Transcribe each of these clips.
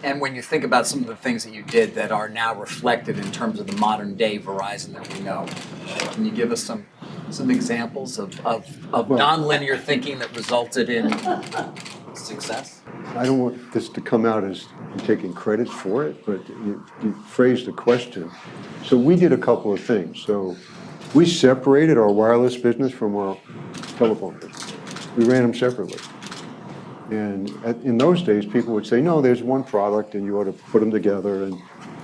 And when you think about some of the things that you did that are now reflected in terms of the modern day Verizon that we know, can you give us some examples of nonlinear thinking that resulted in success? I don't want this to come out as I'm taking credit for it, but you phrased the question. So we did a couple of things. So we separated our wireless business from our telephone business. We ran them separately. And in those days, people would say, no, there's one product and you ought to put them together and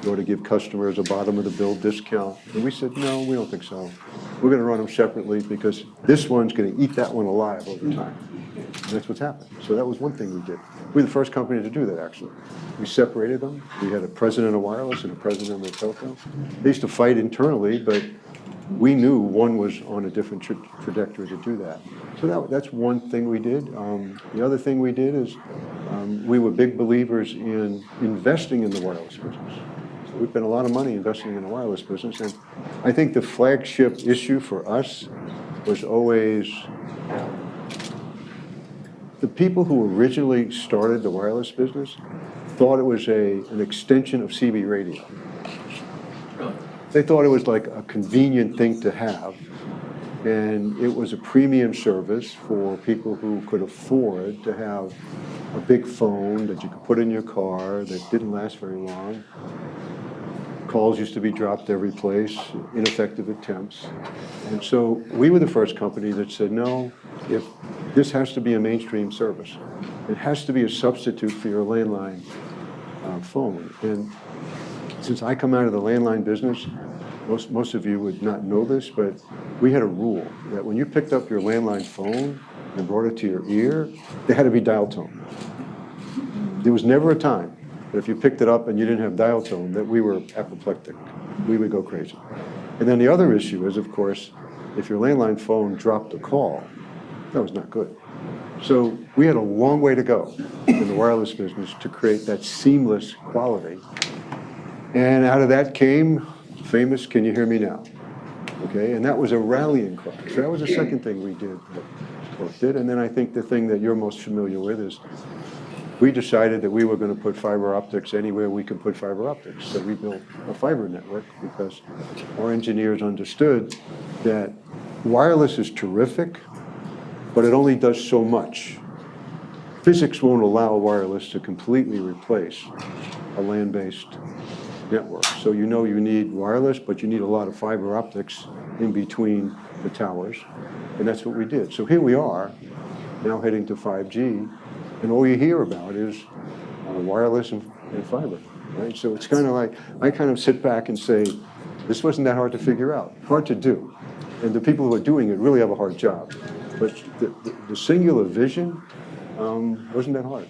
you ought to give customers a bottom of the bill discount. And we said, no, we don't think so. We're going to run them separately because this one's going to eat that one alive over time. And that's what's happened. So that was one thing we did. We were the first company to do that, actually. We separated them. We had a president of wireless and a president of telco. They used to fight internally, but we knew one was on a different trajectory to do that. So that's one thing we did. The other thing we did is we were big believers in investing in the wireless business. So we spent a lot of money investing in the wireless business. And I think the flagship issue for us was always the people who originally started the wireless business thought it was an extension of CB radio. They thought it was like a convenient thing to have, and it was a premium service for people who could afford to have a big phone that you could put in your car that didn't last very long. Calls used to be dropped every place, ineffective attempts. And so we were the first company that said, no, if this has to be a mainstream service, it has to be a substitute for your landline phone. And since I come out of the landline business, most of you would not know this, but we had a rule that when you picked up your landline phone and brought it to your ear, they had to be dial tone. There was never a time that if you picked it up and you didn't have dial tone that we were apoplectic. We would go crazy. And then the other issue is, of course, if your landline phone dropped a call, that was not good. So we had a long way to go in the wireless business to create that seamless quality. And out of that came famous, "Can you hear me now?" Okay, and that was a rallying cry. So that was the second thing we did. And then I think the thing that you're most familiar with is we decided that we were going to put fiber optics anywhere we could put fiber optics. So we built a fiber network because our engineers understood that wireless is terrific, but it only does so much. Physics won't allow wireless to completely replace a land-based network. So you know you need wireless, but you need a lot of fiber optics in between the towers. And that's what we did. So here we are, now heading to 5G, and all you hear about is wireless and fiber, right? So it's kind of like, I kind of sit back and say, this wasn't that hard to figure out, hard to do. And the people who are doing it really have a hard job. But the singular vision wasn't that hard.